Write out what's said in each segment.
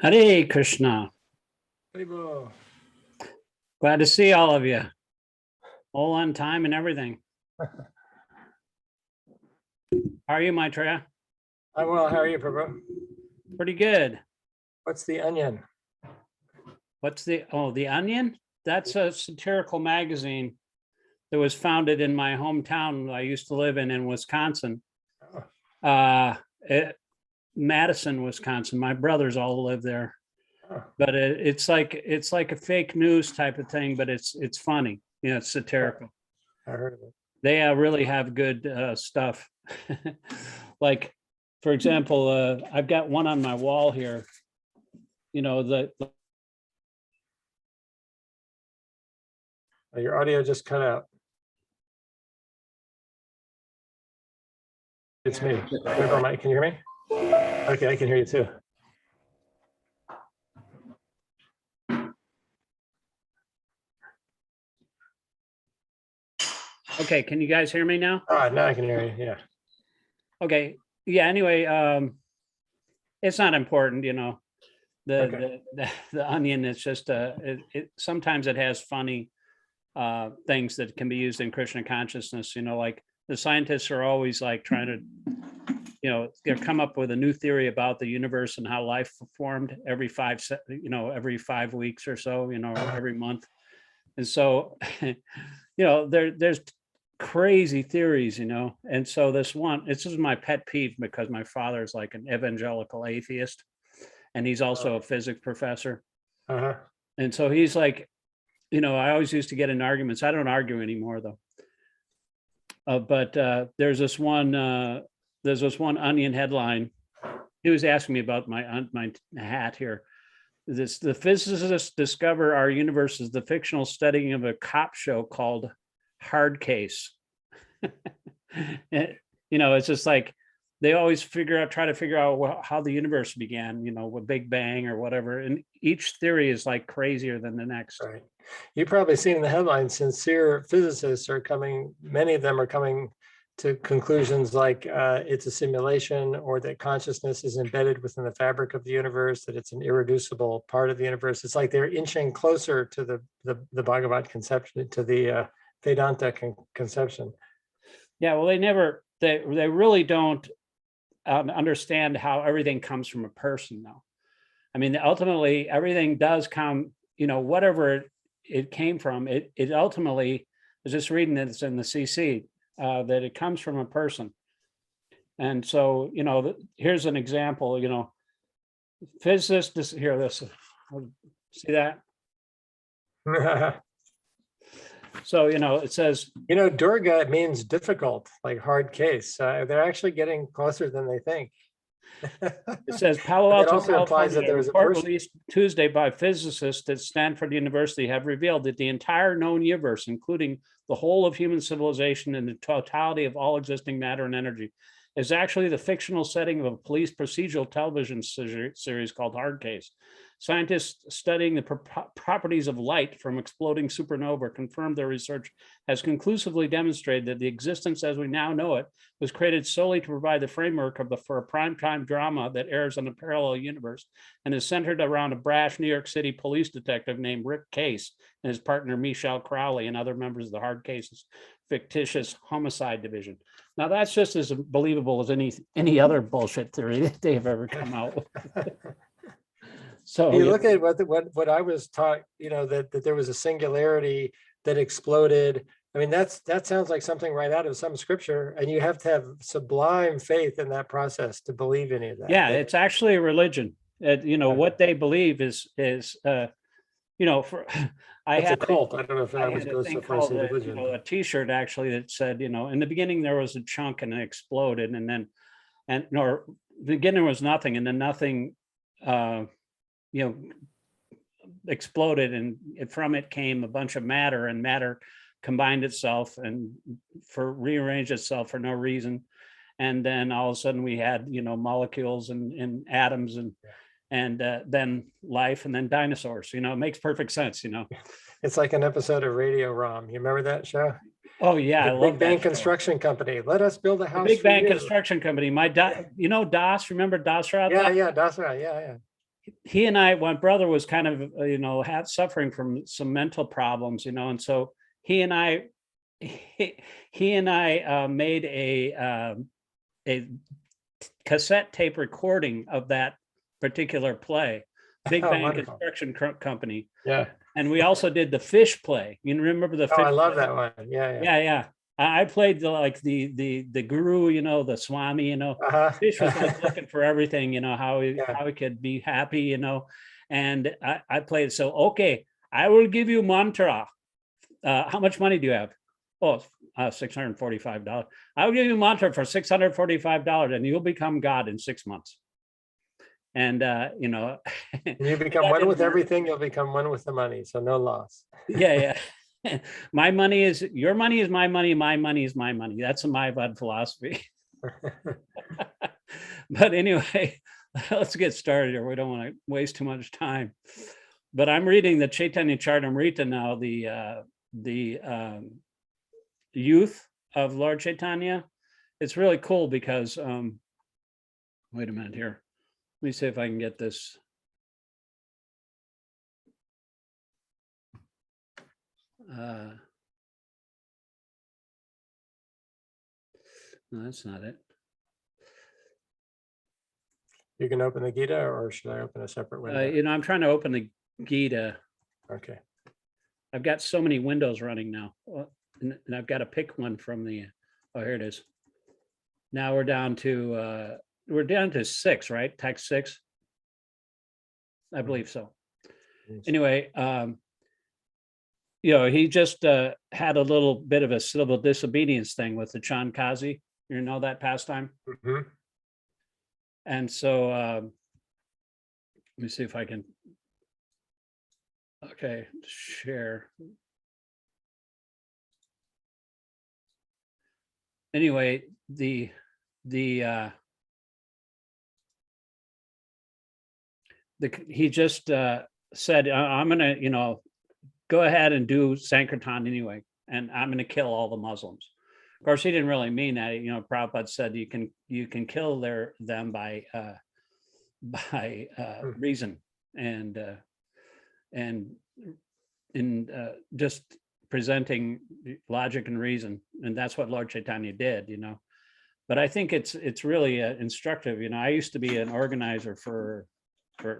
Hare Krishna. Haribo. Glad to see all of you. All on time and everything. How are you, Maitreya? I'm well. How are you, Prabhu? Pretty good. What's the onion? What's the Onion? That's a satirical magazine that was founded in my hometown I used to live in Wisconsin. Madison, Wisconsin. My brothers all live there. But it's like a fake news type of thing, but it's funny. It's satirical. I heard of it. They really have good stuff. Like, for example, I've got one on my wall here. Your audio just cut out. It's me. Mike, can you hear me? Okay, I can hear you too. Okay, can you guys hear me now? Now I can hear you. Yeah. Okay. Yeah. Anyway, it's not important, Okay. the Onion. It's just sometimes it has funny things that can be used in Krishna consciousness. Like the scientists are always like trying to, they come up with a new theory about the universe and how life formed every 5 weeks or so, every month. And so, there's crazy theories, and so this is my pet peeve because my father is like an evangelical atheist and he's also a physics professor. And so he's like, I always used to get in arguments. I don't argue anymore though. But there's this one Onion headline. He was asking me about my hat here. The physicists discover our universe is the fictional studying of a cop show called Hard Case. It's just like they always try to figure out how the universe began, with Big Bang or whatever. And each theory is like crazier than the next. Right. You've probably seen in the headlines, sincere physicists are coming, many of them are coming to conclusions like it's a simulation, or that consciousness is embedded within the fabric of the universe, that it's an irreducible part of the universe. It's like they're inching closer to the Bhagavad conception, to the Vedanta conception. Yeah, well, they really don't understand how everything comes from a person, though. I mean, ultimately, everything does come, whatever it came from, it ultimately, I was just reading that it's in the CC, that it comes from a person. And so, here's an example, physicists, here, this, see that? So, it says, Durga means difficult, like hard case. They're actually getting closer than they think. It says Palo It Alto also implies that there was a report person released Tuesday by physicists at Stanford University have revealed that the entire known universe, including the whole of human civilization and the totality of all existing matter and energy, is actually the fictional setting of a police procedural television series called Hard Case. Scientists studying the properties of light from exploding supernova confirmed their research has conclusively demonstrated that the existence as we now know it was created solely to provide the framework for a primetime drama that airs in a parallel universe and is centered around a brash New York City police detective named Rick Case and his partner Michelle Crowley and other members of the Hard Cases fictitious homicide division. Now that's just as believable as any other bullshit theory that they've ever come out with. So you look at what I was taught, that there was a singularity that exploded. I mean, that sounds like something right out of some scripture, and you have to have sublime faith in that process to believe any of that. Yeah, it's actually a religion. What they believe is for I It's had a cult. I don't know if that was goes so far as religion. A T-shirt actually that said, in the beginning there was a chunk and it exploded, and then the beginning there was nothing, and then nothing exploded, and from it came a bunch of matter, and matter combined itself and rearranged itself for no reason, and then all of a sudden we had molecules and atoms and then life, and then dinosaurs. It makes perfect sense. It's like an episode of Radio Rom. You remember that show? Oh yeah, I love Big Bang Construction Company. Let us build a house. Big Bang Construction Company. DOS. Remember DOS? Yeah, DOS. Yeah. he and I, my brother was kind of, suffering from some mental problems, and so he and I made a cassette tape recording of that particular play, Big Oh, Bang wonderful. Construction Company. Yeah. And we also did the fish play. You remember the Oh, fish I love play? that one. Yeah. Yeah. I played the guru, the Swami, Fish was like Uh-huh. looking for everything, how he Yeah. could be happy, and I played. So, okay, I will give you mantra. How much money do you have? Oh, $645. I will give you mantra for $645 and you'll become God in 6 months. And, When you become that one didn't with work. everything, you'll become one with the money. So no loss. Yeah. My money is your money is my money. My money is my money. That's my Bud philosophy. But anyway, let's get started here. We don't want to waste too much time. But I'm reading the Chaitanya Charitamrita now, the youth of Lord Chaitanya. It's really cool because, wait a minute here. Let me see if I can get this. No, that's not it. You can open the Gita, or should I open a separate window? I'm trying to open the Gita. Okay. I've got so many windows running now. And I've got to pick one from the, here it is. Now we're down to 6, right? Text 6. I believe so. Yes. Anyway, he just had a little bit of a civil disobedience thing with the Chankazi. You know that pastime? Mhm. And so let me see if I can. Okay, share. Anyway, he just said, I'm gonna, go ahead and do Sankirtan anyway, and I'm gonna kill all the Muslims. Of course, he didn't really mean that. Prabhupada said you can kill them by reason and in just presenting logic and reason, and that's what Lord Chaitanya did. But I think it's really instructive. I used to be an organizer for a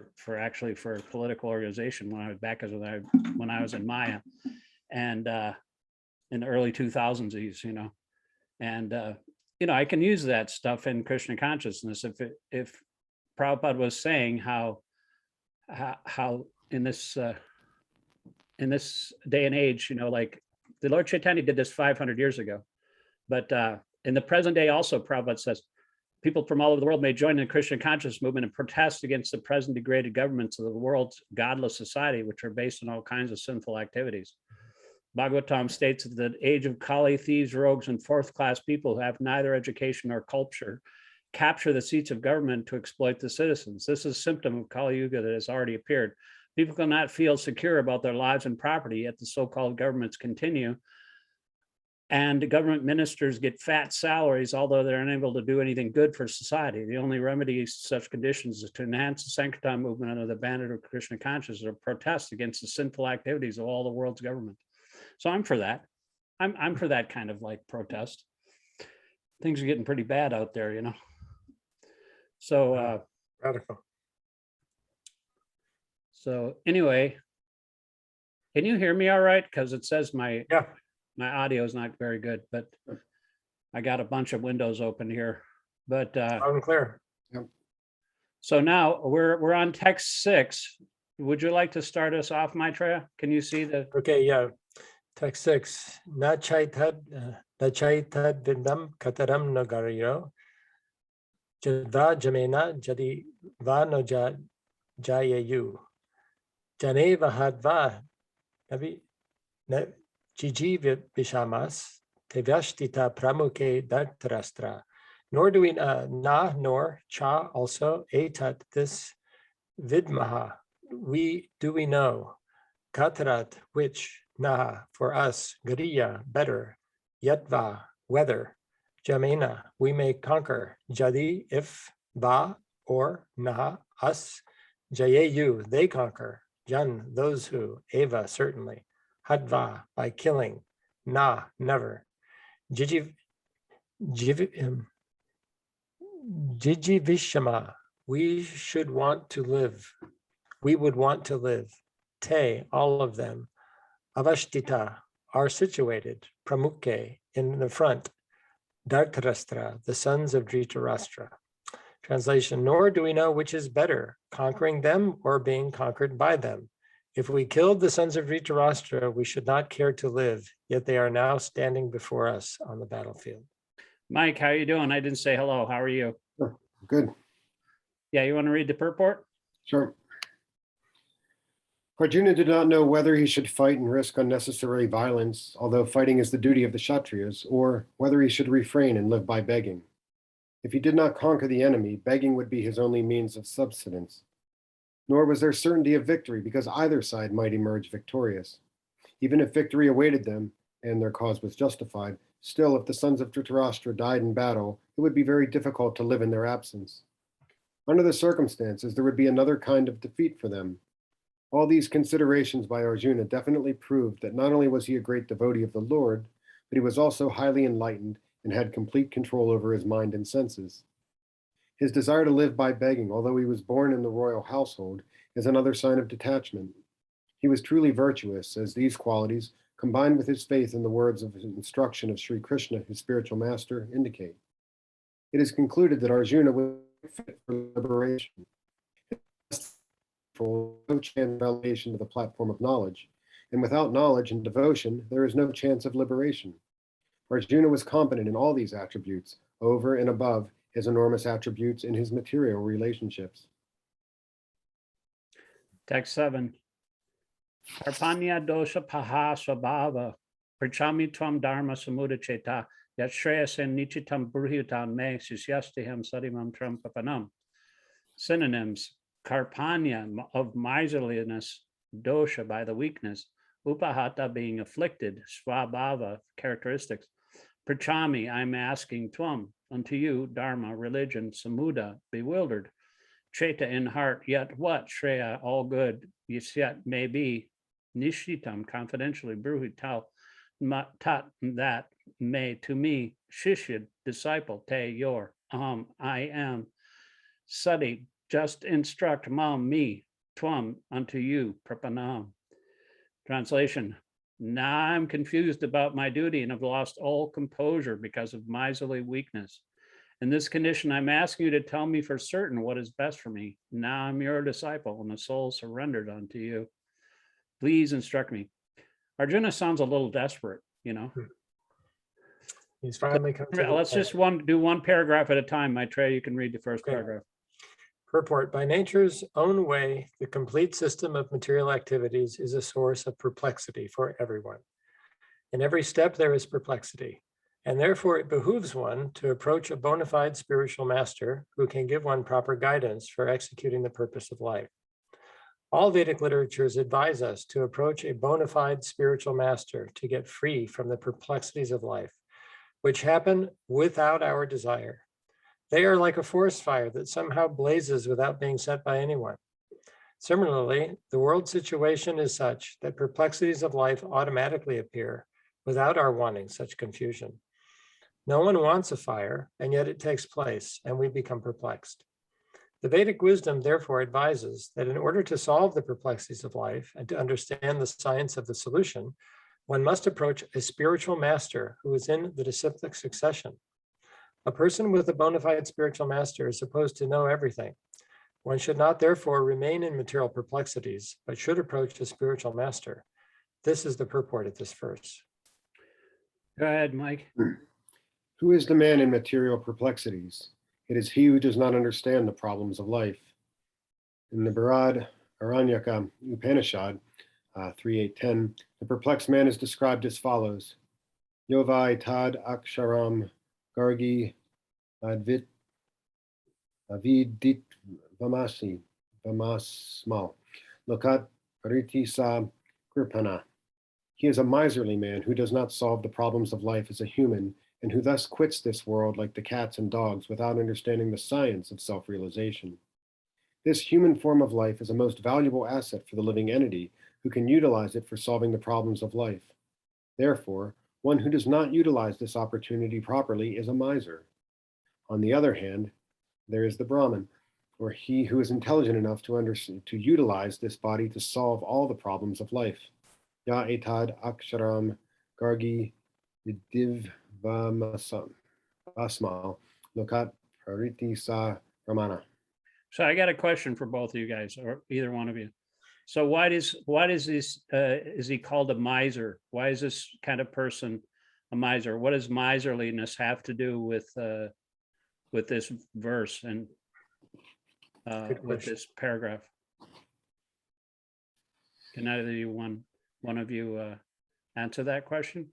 political organization when I was in Maya, and in the early 2000s, and I can use that stuff in Krishna consciousness if Prabhupada was saying how in this day and age, like the Lord Chaitanya did this 500 years ago, but in the present day also, Prabhupada says, people from all over the world may join the Krishna conscious movement and protest against the present degraded governments of the world's godless society, which are based on all kinds of sinful activities. Bhagavatam states that the age of Kali, thieves, rogues, and fourth-class people who have neither education nor culture capture the seats of government to exploit the citizens. This is a symptom of Kali Yuga that has already appeared. People cannot feel secure about their lives and property, yet the so-called governments continue. And government ministers get fat salaries, although they're unable to do anything good for society. The only remedy to such conditions is to enhance the Sankirtan movement under the banner of Krishna consciousness, or protest against the sinful activities of all the world's government. So I'm for that. I'm for that kind of like protest. Things are getting pretty bad out there, So Radical. So anyway, can you hear me all right? Because it says my audio is not very good, but I got a bunch of windows open here. But Loud and clear. Yep. So now we're on text 6. Would you like to start us off, Maitreya? Can you see the? Okay, yeah. Text 6. Na chaitad vindam kataram nagaryo jadva jamena jadi va no jayayu jane vahadva navi jiji vishamas tevyashtita pramuke dartarastra. Nor do we nor cha also etat this vidmaha we know katarat which Naha, for us, Gariya, better, Yatva, whether, Jamena, we may conquer, Jadi, if, Ba, or Naha, us, Jayeyu, they conquer. Jan, those who. Eva, certainly. Hadva, by killing. Na, never. Jijivishama, we should want to live. We would want to live. Te, all of them. Avashtita, are situated. Pramukhe, in the front. Dhartarashtra, the sons of Dhritarashtra. Translation, nor do we know which is better, conquering them or being conquered by them. If we killed the sons of Dhritarashtra, we should not care to live, yet they are now standing before us on the battlefield. Mike, how you doing? I didn't say hello. How are you? Sure. Good. Yeah, you want to read the purport? Sure. Arjuna did not know whether he should fight and risk unnecessary violence, although fighting is the duty of the Kshatriyas, or whether he should refrain and live by begging. If he did not conquer the enemy, begging would be his only means of subsistence. Nor was there certainty of victory, because either side might emerge victorious. Even if victory awaited them, and their cause was justified, still, if the sons of Dhritarashtra died in battle, it would be very difficult to live in their absence. Under the circumstances, there would be another kind of defeat for them. All these considerations by Arjuna definitely proved that not only was he a great devotee of the Lord, but he was also highly enlightened and had complete control over his mind and senses. His desire to live by begging, although he was born in the royal household, is another sign of detachment. He was truly virtuous, as these qualities, combined with his faith in the words of his instruction of Sri Krishna, his spiritual master, indicate. It is concluded that Arjuna was fit for liberation. For no chance of elevation to the platform of knowledge, and without knowledge and devotion, there is no chance of liberation. Arjuna was competent in all these attributes, over and above his enormous attributes in his material relationships. Text 7. Arpanya dosha paha swabhava prichami tvam dharma samudacheta yat shreyasam nichitam bruhutam me sisyastiham sadimam trampapanam. Synonyms: Karpanya, of miserliness, dosha, by the weakness, upahata, being afflicted, swabhava, characteristics, prachami, I'm asking, tvam, unto you, dharma, religion, samuda, bewildered, cheta, in heart, yet what, shreya, all good, yet may be, nishitam, confidentially, bruhital, tat, that, may, to me, shishya, disciple, te, your, I am, sati, just instruct, mam, me, tvam, unto you, prapanam. Translation: now I'm confused about my duty and have lost all composure because of miserly weakness. In this condition, I'm asking you to tell me for certain what is best for me. Now I'm your disciple and the soul surrendered unto you. Please instruct me. Arjuna sounds a little desperate, you know. He's finally come to the Let's just do one paragraph at a time. Maitreya, you can read the first paragraph. Purport: by nature's own way, the complete system of material activities is a source of perplexity for everyone. In every step, there is perplexity, and therefore it behooves one to approach a bona fide spiritual master who can give one proper guidance for executing the purpose of life. All Vedic literatures advise us to approach a bona fide spiritual master to get free from the perplexities of life, which happen without our desire. They are like a forest fire that somehow blazes without being set by anyone. Similarly, the world situation is such that perplexities of life automatically appear without our wanting such confusion. No one wants a fire, and yet it takes place, and we become perplexed. The Vedic wisdom therefore advises that in order to solve the perplexities of life and to understand the science of the solution, one must approach a spiritual master who is in the disciplic succession. A person with a bona fide spiritual master is supposed to know everything. One should not therefore remain in material perplexities, but should approach a spiritual master. This is the purport of this verse. Go ahead, Mike. Who is the man in material perplexities? It is he who does not understand the problems of life. In the Bharad Aranyaka Upanishad 3.8.10, the perplexed man is described as follows: Yovai tad aksharam gargi advit avidit vamasmal lokat pariti sa kripana. He is a miserly man who does not solve the problems of life as a human, and who thus quits this world like the cats and dogs without understanding the science of self-realization. This human form of life is a most valuable asset for the living entity who can utilize it for solving the problems of life. Therefore, one who does not utilize this opportunity properly is a miser. On the other hand, there is the Brahmin, or he who is intelligent enough to utilize this body to solve all the problems of life. Ya etad aksharam gargi vidivvamasam asmal lokat pariti sa ramana. So I got a question for both of you guys, or either one of you. So why is this, is he called a miser? Why is this kind of person a miser? What does miserliness have to do with this verse and with this paragraph? Can either of you, one of you answer that question?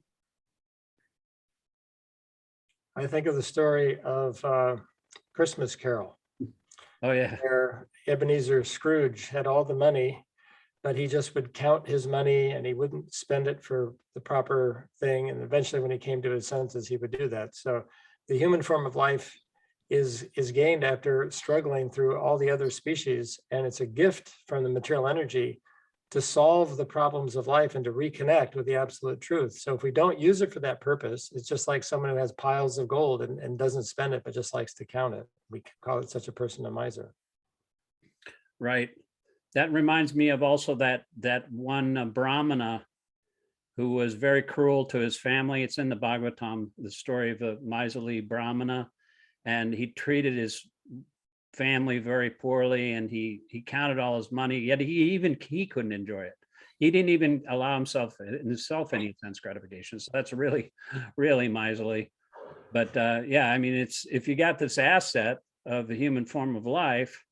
I think of the story of Christmas Carol, Oh, yeah. where Ebenezer Scrooge had all the money, but he just would count his money and he wouldn't spend it for the proper thing. And eventually when he came to his senses, he would do that. So the human form of life is gained after struggling through all the other species. And it's a gift from the material energy to solve the problems of life and to reconnect with the absolute truth. So if we don't use it for that purpose, it's just like someone who has piles of gold and doesn't spend it, but just likes to count it. We could call it such a person a miser. Right. That reminds me of also that one Brahmana who was very cruel to his family. It's in the Bhagavatam, the story of a miserly Brahmana, and he treated his family very poorly, and he counted all his money, yet he couldn't enjoy it. He didn't even allow himself any sense gratification. So that's really, really miserly. But yeah, I mean, it's, if you got this asset of the human form of life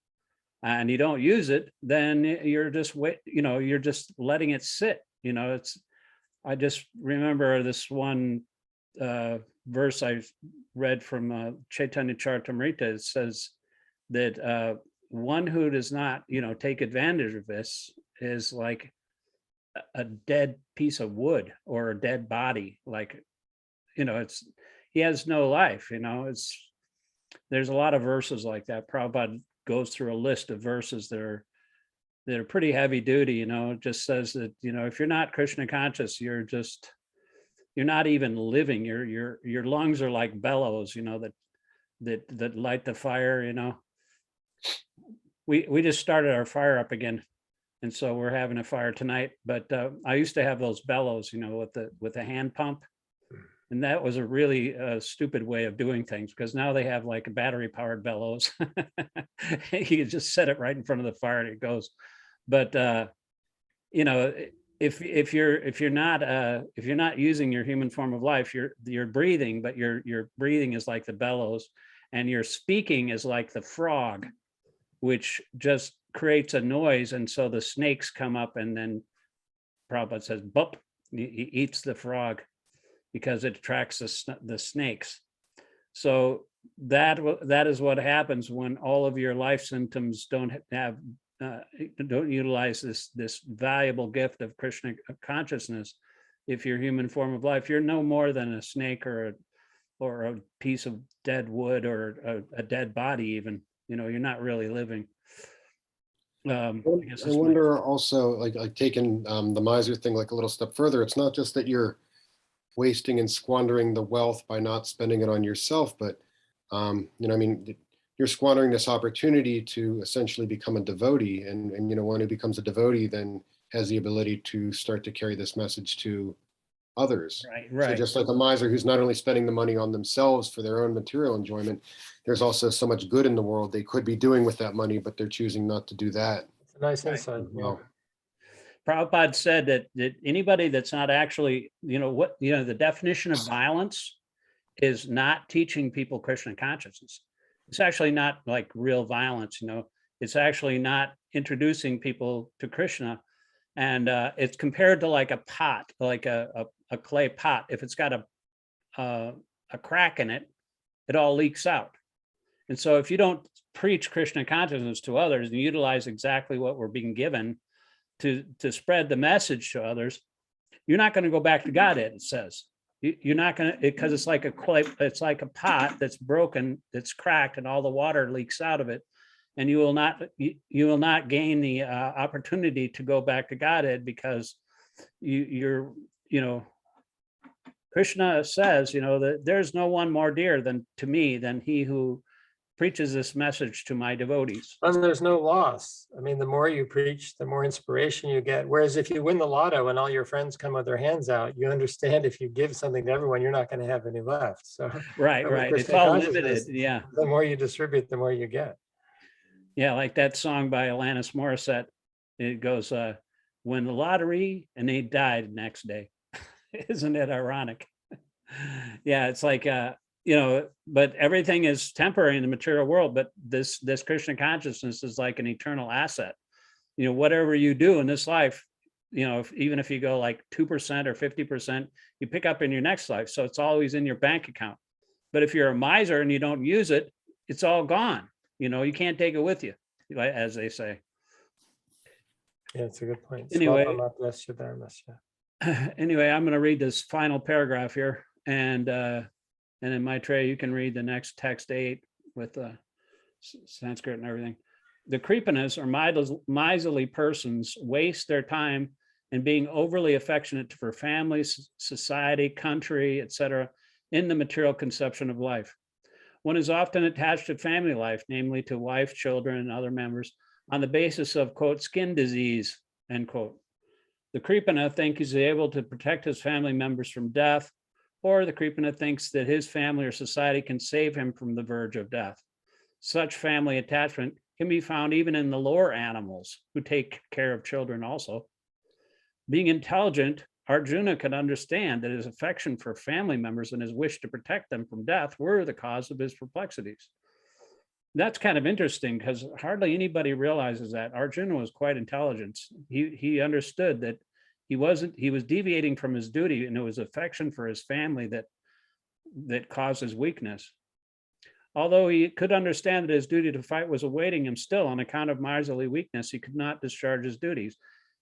and you don't use it, then you're just you're just letting it sit. I just remember this one verse I read from Chaitanya Charitamrita. It says that one who does not, take advantage of this is like a dead piece of wood or a dead body. Like, he has no life. There's a lot of verses like that. Prabhupada goes through a list of verses that are pretty heavy duty. It just says that, if you're not Krishna conscious, you're not even living. Your lungs are like bellows, that light the fire. We just started our fire up again, and so we're having a fire tonight. But I used to have those bellows, with the hand pump, and that was a really stupid way of doing things, because now they have like a battery powered bellows. You can just set it right in front of the fire and it goes. But if you're not using your human form of life, you're breathing, but your breathing is like the bellows, and your speaking is like the frog, which just creates a noise. And so the snakes come up, and then Prabhupada says, "Bup," he eats the frog because it attracts the snakes. So that is what happens when all of your life symptoms don't utilize this valuable gift of Krishna consciousness. If you're human form of life, you're no more than a snake or a piece of dead wood or a dead body even. You're not really living. I wonder also, like taking the miser thing like a little step further, it's not just that you're wasting and squandering the wealth by not spending it on yourself, but you're squandering this opportunity to essentially become a devotee, and one who becomes a devotee then has the ability to start to carry this message to others. Right. So just like a miser who's not only spending the money on themselves for their own material enjoyment, there's also so much good in the world they could be doing with that money, but they're choosing not to do that. It's a nice insight. Well, Prabhupada said that anybody that's not actually, the definition of violence is not teaching people Krishna consciousness. It's actually not like real violence, it's actually not introducing people to Krishna. And it's compared to like a pot, like a clay pot. If it's got a crack in it, it all leaks out. And so if you don't preach Krishna consciousness to others and utilize exactly what we're being given to spread the message to others, you're not going to go back to Godhead, it says. You're not going to, because it's like a pot that's broken, that's cracked, and all the water leaks out of it. and you will not gain the opportunity to go back to Godhead, because you're, Krishna says, that there's no one more dear to me than he who preaches this message to my devotees. And there's no loss. I mean, the more you preach, the more inspiration you get. Whereas if you win the lotto and all your friends come with their hands out, you understand if you give something to everyone, you're not going to have any left. So Right. It's all limited. Yeah. The more you distribute, the more you get. Yeah, like that song by Alanis Morissette. It goes, "Win the lottery and they died the next day." Isn't it ironic? Yeah, it's like but everything is temporary in the material world, but this Krishna consciousness is like an eternal asset. Whatever you do in this life, even if you go like 2% or 50%, you pick up in your next life. So it's always in your bank account. But if you're a miser and you don't use it, it's all gone. You can't take it with you, as they say. Yeah, it's a good point. Anyway, anyway, I'm going to read this final paragraph here, and then Maitreya, you can read the next text 8 with Sanskrit and everything. The Kripanas, or miserly persons, waste their time in being overly affectionate for families, society, country, etc., in the material conception of life. One is often attached to family life, namely to wife, children, and other members, on the basis of, quote, skin disease, end quote. The Kripana thinks he's able to protect his family members from death, or the Kripana thinks that his family or society can save him from the verge of death. Such family attachment can be found even in the lower animals, who take care of children also. Being intelligent, Arjuna could understand that his affection for family members and his wish to protect them from death were the cause of his perplexities. That's kind of interesting, because hardly anybody realizes that Arjuna was quite intelligent. He understood that he was deviating from his duty, and it was affection for his family that caused his weakness. Although he could understand that his duty to fight was awaiting him still, on account of miserly weakness, he could not discharge his duties.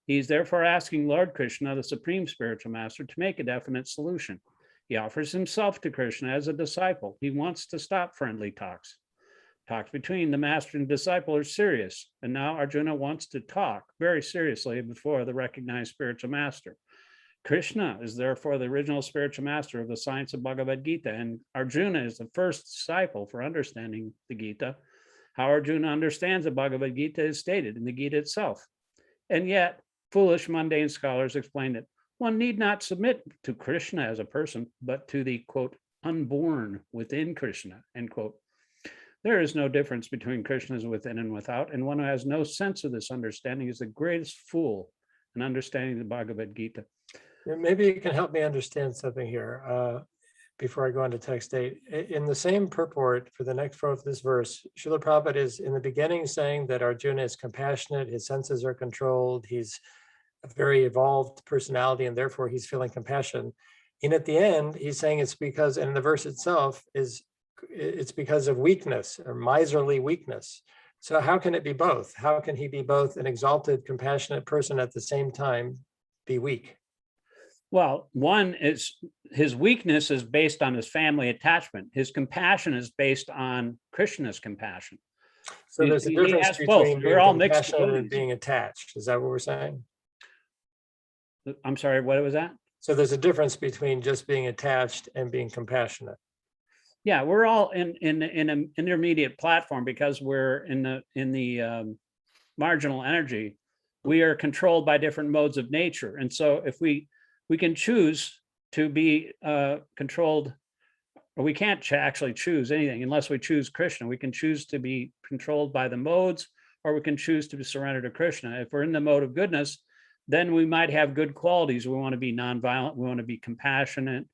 He's therefore asking Lord Krishna, the Supreme Spiritual Master, to make a definite solution. He offers himself to Krishna as a disciple. He wants to stop friendly talks. Talks between the master and disciple are serious, and now Arjuna wants to talk very seriously before the recognized spiritual master. Krishna is therefore the original spiritual master of the science of Bhagavad-gītā, and Arjuna is the first disciple for understanding the Gita. How Arjuna understands the Bhagavad-gītā is stated in the Gita itself. And yet, foolish mundane scholars explain that one need not submit to Krishna as a person, but to the, quote, unborn within Krishna, end quote. There is no difference between Krishna's within and without, and one who has no sense of this understanding is the greatest fool in understanding the Bhagavad-gītā. Maybe you can help me understand something here before I go on to text 8. In the same purport for the next part of this verse, Srila Prabhupada is in the beginning saying that Arjuna is compassionate, his senses are controlled, he's a very evolved personality, and therefore he's feeling compassion. And at the end, he's saying it's because, and the verse itself it's because of weakness or miserly weakness. So how can it be both? How can he be both an exalted, compassionate person at the same time be weak? Well, one is his weakness is based on his family attachment. His compassion is based on Krishna's compassion. So there's a difference between being compassionate and being attached. Is that what we're saying? I'm sorry, what was that? So there's a difference between just being attached and being compassionate. Yeah, we're all in an intermediate platform, because we're in the marginal energy. We are controlled by different modes of nature, and so if we can choose to be controlled, or we can't actually choose anything unless we choose Krishna. We can choose to be controlled by the modes, or we can choose to surrender to Krishna. If we're in the mode of goodness, then we might have good qualities. We want to be nonviolent. We want to be compassionate,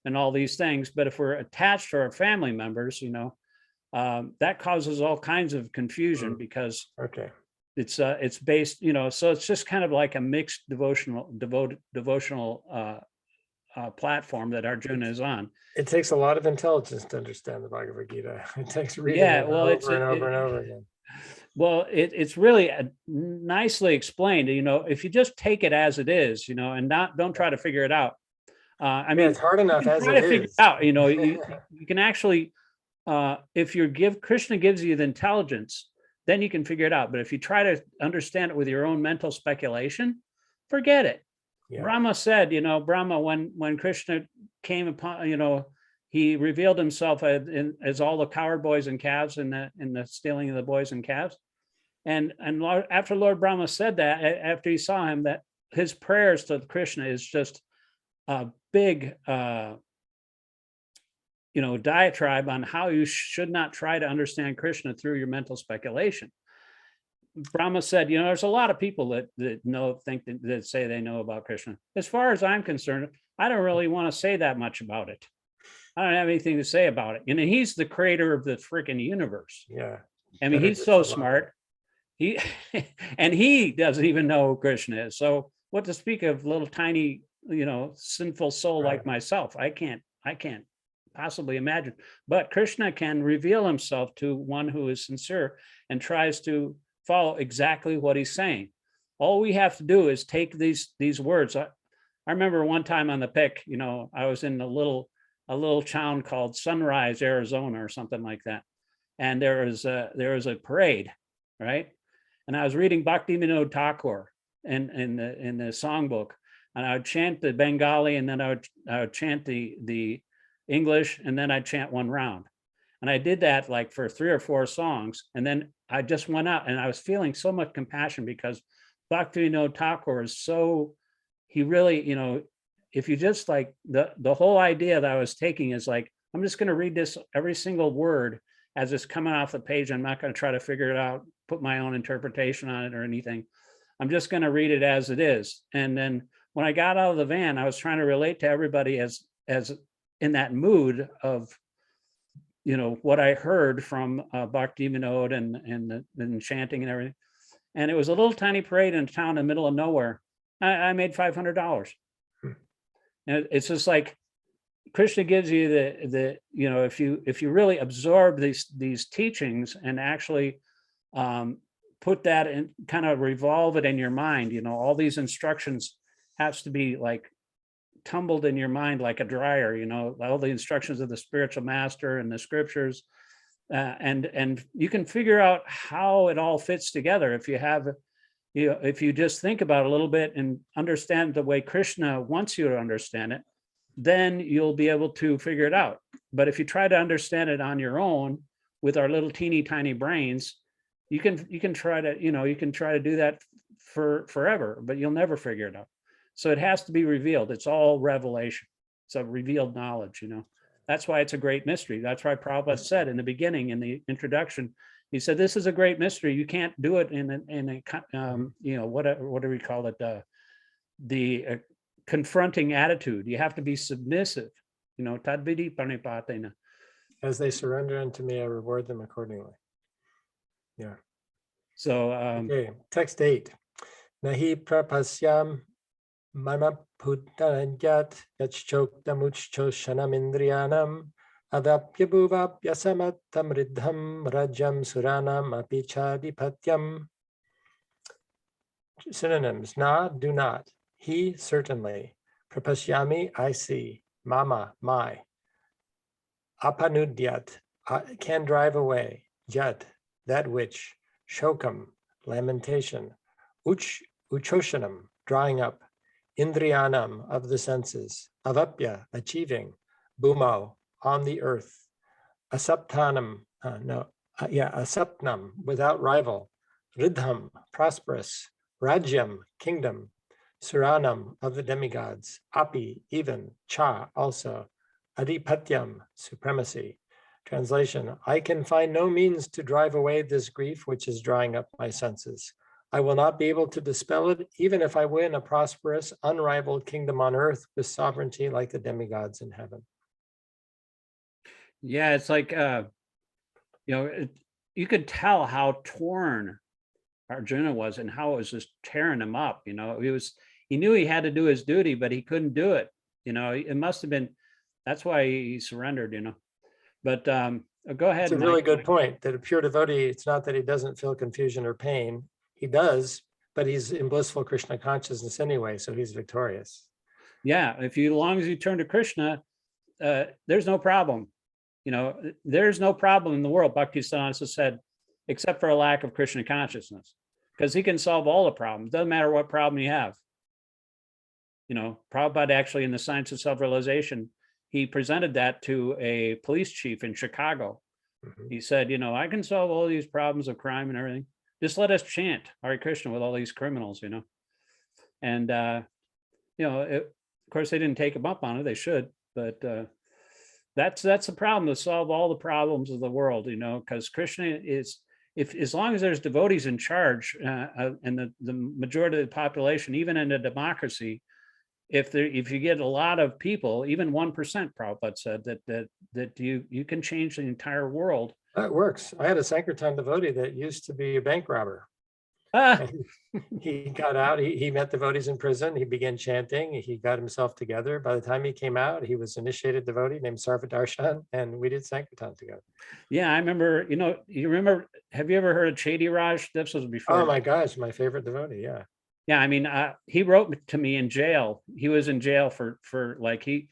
and all these things. But if we're attached to our family members, that causes all kinds of confusion, because it's based, so it's just kind of like a mixed devotional platform that Arjuna is on. It takes a lot of intelligence to understand the Bhagavad-gītā. It takes reading over and over again. Well, it's really nicely explained. If you just take it as it is, and don't try to figure it out. I mean, it's hard enough as it is. You can actually, if Krishna gives you the intelligence, then you can figure it out. But if you try to understand it with your own mental speculation, forget it. Yeah. Brahma said, Brahma, when Krishna came upon, he revealed himself as all the cowherd boys and calves in the stealing of the boys and calves. And after Lord Brahma said that, after he saw him, that his prayers to Krishna is just a big, diatribe on how you should not try to understand Krishna through your mental speculation. Brahma said, there's a lot of people that say they know about Krishna. As far as I'm concerned, I don't really want to say that much about it. I don't have anything to say about it. He's the creator of the freaking universe. Yeah. I mean, he's so smart. He doesn't even know who Krishna is. So what to speak of little tiny, sinful soul like myself? I can't possibly imagine. But Krishna can reveal himself to one who is sincere and tries to follow exactly what he's saying. All we have to do is take these words. I remember one time on the pick, I was in a little town called Sunrise, Arizona, or something like that, and there was a parade, right? And I was reading Bhakti Vinod Thakur in the songbook, and I would chant the Bengali, and then I would chant the English, and then I'd chant one round. And I did that like for 3 or 4 songs, and then I just went out, and I was feeling so much compassion because Bhakti Vinod Thakur is so, he really, if you just like the whole idea that I was taking is like, I'm just going to read this every single word as it's coming off the page. I'm not going to try to figure it out, put my own interpretation on it or anything. I'm just going to read it as it is. And then when I got out of the van, I was trying to relate to everybody as in that mood of, what I heard from Bhakti Vinod and chanting and everything. And it was a little tiny parade in a town in the middle of nowhere. I made $500. And it's just like Krishna gives you if you really absorb these teachings and actually put that in, kind of revolve it in your mind, all these instructions has to be like tumbled in your mind like a dryer, all the instructions of the spiritual master and the scriptures, and you can figure out how it all fits together if you have, if you just think about it a little bit and understand the way Krishna wants you to understand it, then you'll be able to figure it out. But if you try to understand it on your own with our little teeny tiny brains, you can try to, you can try to do that for forever, but you'll never figure it out. So it has to be revealed. It's all revelation. It's a revealed knowledge, That's why it's a great mystery. That's why Prabhupada said in the beginning, in the introduction, he said, this is a great mystery. You can't do it in a what do we call it? The confronting attitude. You have to be submissive, tadvidi pranipatena. As they surrender unto me, I reward them accordingly. Yeah. So, okay. Text 8. Nahi prapasyam mama putanjat yachchoktamuchchoshanam indriyanam adapya bhuvapya samattam riddham rajam suranam apichadipatyam. Synonyms: na, do not; he, certainly; prapasyami, I see; mama, my; apanudyat, can drive away; jat, that which; shokam, lamentation; uchoshanam, drying up; indriyanam, of the senses; avapya, achieving; bhumau, on the earth; asaptanam, asapnam, without rival; riddham, prosperous; rajyam, kingdom; suranam, of the demigods; api, even; cha, also; adipatyam, supremacy. Translation: I can find no means to drive away this grief which is drying up my senses. I will not be able to dispel it, even if I win a prosperous, unrivaled kingdom on earth with sovereignty like the demigods in heaven. Yeah, it's like, you could tell how torn Arjuna was and how it was just tearing him up. He knew he had to do his duty, but he couldn't do it. It must have been, that's why he surrendered, But go ahead. It's a really good point, that a pure devotee, it's not that he doesn't feel confusion or pain. He does, but he's in blissful Krishna consciousness anyway, so he's victorious. Yeah, as long as you turn to Krishna, there's no problem. There's no problem in the world. Bhaktisiddhanta said, except for a lack of Krishna consciousness, because he can solve all the problems. Doesn't matter what problem you have. You know, Prabhupada actually in the Science of Self-Realization, he presented that to a police chief in Chicago. He said, you know, I can solve all these problems of crime and everything. Just let us chant Hare Krishna with all these criminals, you know. And, you know, of course, they didn't take him up on it. They should. But that's the problem, to solve all the problems of the world, you know, because Krishna is, if as long as there's devotees in charge and the majority of the population, even in a democracy, if you get a lot of people, even 1%, Prabhupada said that you can change the entire world. That works. I had a Sankirtan devotee that used to be a bank robber. Ah, He got out, he met devotees in prison, he began chanting, he got himself together. By the time he came out, he was initiated devotee named Sarvadarshan, and we did Sankirtan together. yeah, I remember, you know, have you ever heard of Chedi Raj? This was before. Oh my gosh, my favorite devotee, yeah. Yeah, I mean, he wrote to me in jail. He was in jail for like, he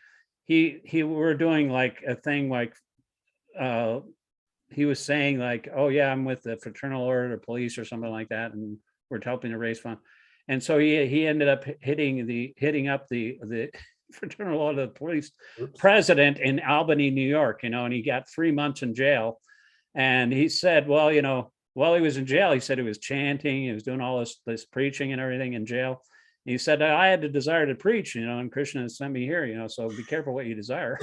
were doing like a thing like, he was saying like, oh yeah, I'm with the Fraternal Order of Police or something like that, and we're helping to raise funds. And so he ended up hitting up the Fraternal Order of Police president in Albany, New York, you know, and he got 3 months in jail. And he said, well, you know, while he was in jail, he said he was chanting, he was doing all this preaching and everything in jail. He said, I had the desire to preach, you know, and Krishna sent me here, you know, so be careful what you desire.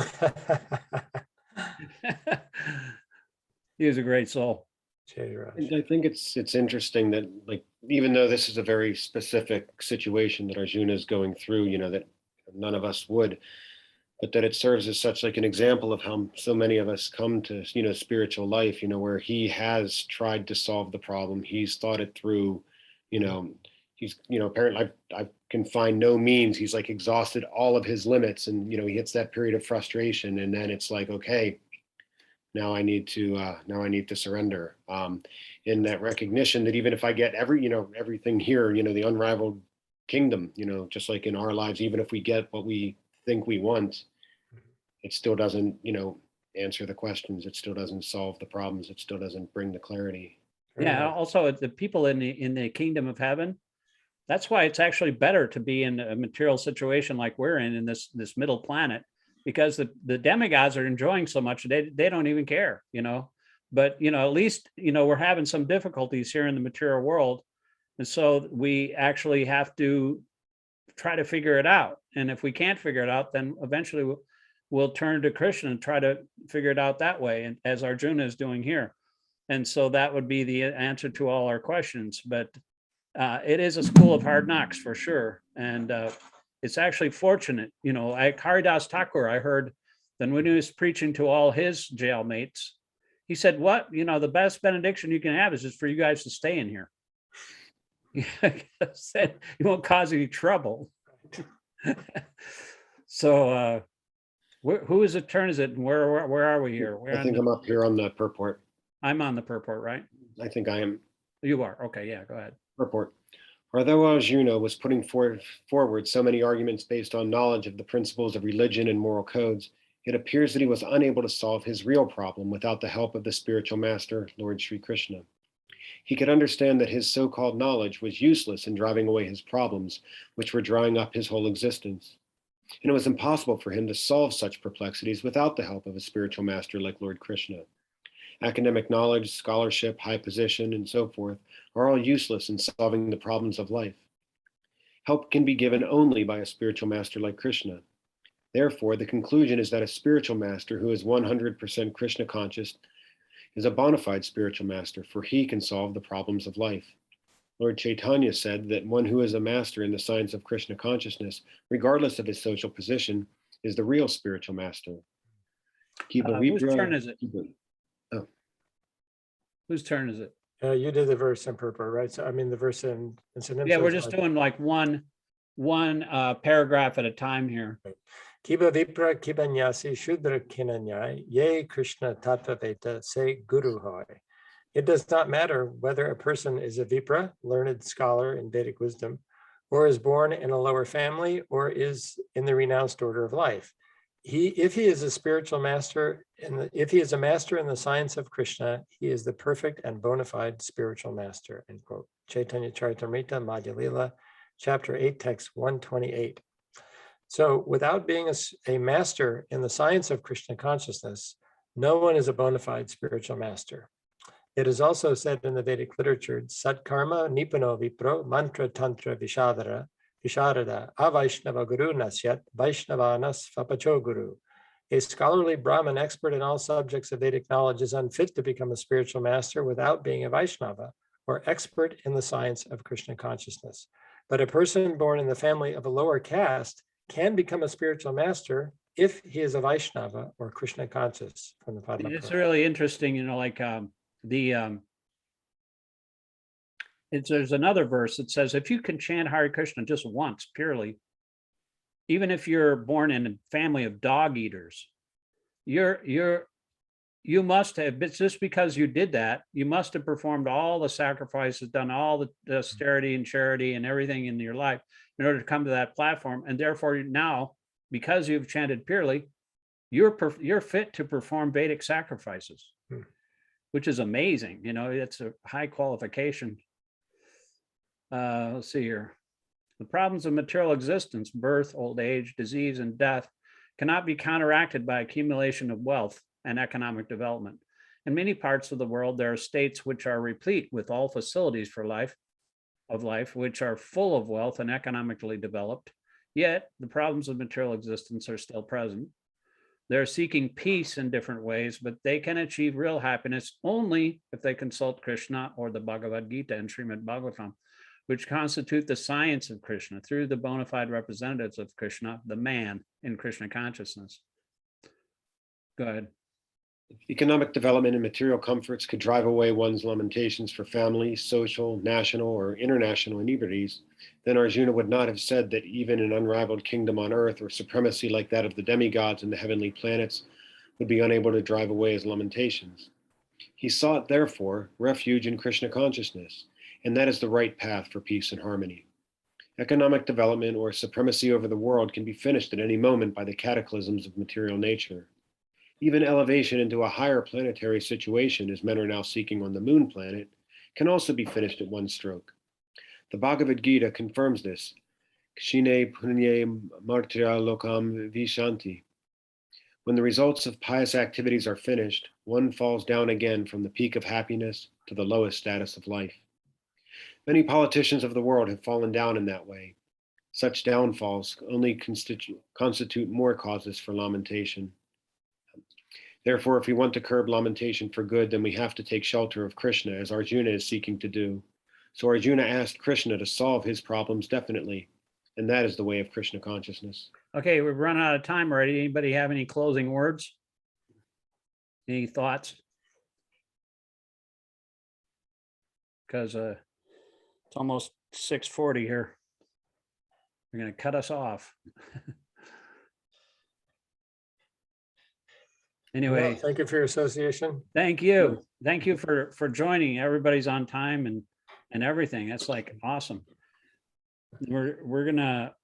He was a great soul. And I think it's interesting that, like, even though this is a very specific situation that Arjuna is going through, you know, that none of us would, but that it serves as such like an example of how so many of us come to, you know, spiritual life, you know, where he has tried to solve the problem. He's thought it through, you know, he's, you know, apparently I can find no means. He's like exhausted all of his limits, and, you know, he hits that period of frustration, and then it's like, okay, now I need to surrender. In that recognition that even if I get everything here, you know, the unrivaled kingdom, you know, just like in our lives, even if we get what we think we want, it still doesn't, you know, answer the questions. It still doesn't solve the problems. It still doesn't bring the clarity. Yeah. Also, the people in the kingdom of heaven, that's why it's actually better to be in a material situation like we're in this middle planet, because the demigods are enjoying so much, they don't even care, you know. But, you know, at least, you know, we're having some difficulties here in the material world. And so we actually have to try to figure it out. And if we can't figure it out, then eventually we'll turn to Krishna and try to figure it out that way, and as Arjuna is doing here. And so that would be the answer to all our questions. But it is a school of hard knocks for sure. And it's actually fortunate, you know, like Haridas Thakur, I heard that when he was preaching to all his jailmates, he said, what, you know, the best benediction you can have is just for you guys to stay in here. Said you won't cause any trouble. So whose turn is it, and where are we here? I think I'm up here on the purport. I'm on the purport, right? I think I am. You are. Okay, yeah, go ahead. Purport. Although Arjuna was putting forward so many arguments based on knowledge of the principles of religion and moral codes, it appears that he was unable to solve his real problem without the help of the spiritual master, Lord Sri Krishna. He could understand that his so-called knowledge was useless in driving away his problems, which were drying up his whole existence. And it was impossible for him to solve such perplexities without the help of a spiritual master like Lord Krishna. Academic knowledge, scholarship, high position, and so forth are all useless in solving the problems of life. Help can be given only by a spiritual master like Krishna. Therefore, the conclusion is that a spiritual master who is 100% Krishna conscious is a bona fide spiritual master, for he can solve the problems of life. Lord Chaitanya said that one who is a master in the science of Krishna consciousness, regardless of his social position, is the real spiritual master. Whose turn is it? Whose turn is it? You did the verse in purport, right? So I mean the verse in Sinimsa. Yeah, we're just doing like one paragraph at a time here. Kiba Vipra Kibanyasi Shudra Kinanyai Ye Krishna Tattva say Guru Hoy. It does not matter whether a person is a Vipra, learned scholar in Vedic wisdom, or is born in a lower family, or is in the renounced order of life. if he is a spiritual master, if he is a master in the science of Krishna, he is the perfect and bona fide spiritual master, end quote. Chaitanya Charitamrita, Madhya Lila, chapter 8, text 128. So without being a master in the science of Krishna consciousness, no one is a bona fide spiritual master. It is also said in the Vedic literature, Satkarma Nipano Vipro Mantra Tantra Visharada Avaishnava Guru Nasyat Vaishnavanas Vapacho Guru. A scholarly Brahmin expert in all subjects of Vedic knowledge is unfit to become a spiritual master without being a Vaishnava or expert in the science of Krishna consciousness. But a person born in the family of a lower caste can become a spiritual master if he is a Vaishnava or Krishna conscious from the Padma It's Purana. really interesting, like there's another verse that says, if you can chant Hare Krishna just once purely, even if you're born in a family of dog eaters, you must have, but just because you did that, you must have performed all the sacrifices, done all the austerity and charity and everything in your life in order to come to that platform. And therefore now, because you've chanted purely, you're fit to perform Vedic sacrifices, which is amazing. It's a high qualification. Let's see here. The problems of material existence, birth, old age, disease, and death cannot be counteracted by accumulation of wealth and economic development. In many parts of the world, there are states which are replete with all facilities for life, which are full of wealth and economically developed. Yet the problems of material existence are still present. They're seeking peace in different ways, but they can achieve real happiness only if they consult Krishna or the Bhagavad-gītā and Srimad Bhagavatam, which constitute the science of Krishna through the bona fide representatives of Krishna, the man in Krishna consciousness. Go ahead. If economic development and material comforts could drive away one's lamentations for family, social, national, or international inebrities, then Arjuna would not have said that even an unrivaled kingdom on earth or supremacy like that of the demigods and the heavenly planets would be unable to drive away his lamentations. He sought, therefore, refuge in Krishna consciousness, and that is the right path for peace and harmony. Economic development or supremacy over the world can be finished at any moment by the cataclysms of material nature. Even elevation into a higher planetary situation, as men are now seeking on the moon planet, can also be finished at one stroke. The Bhagavad-gītā confirms this. Kshine punye martya lokam vishanti. When the results of pious activities are finished, one falls down again from the peak of happiness to the lowest status of life. Many politicians of the world have fallen down in that way. Such downfalls only constitute more causes for lamentation. Therefore, if we want to curb lamentation for good, then we have to take shelter of Krishna, as Arjuna is seeking to do. So Arjuna asked Krishna to solve his problems definitely, and that is the way of Krishna consciousness. Okay, we've run out of time already. Anybody have any closing words? Any thoughts? Because it's almost 6:40 here. They're going to cut us off. Anyway, Well, thank you for your association. thank you. Thank you for joining. Everybody's on time and everything. That's like awesome. We're gonna,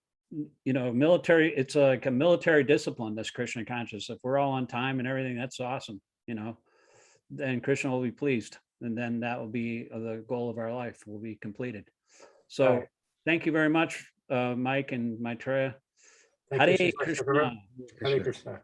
military, it's like a military discipline, this Krishna conscious. If we're all on time and everything, that's awesome, then Krishna will be pleased. And then that will be the goal of our life will be completed. So Right. Thank you very much, Mike and Maitreya. Thank Hare you, Śikṣāṣtaka. Krishna. Hare Krishna.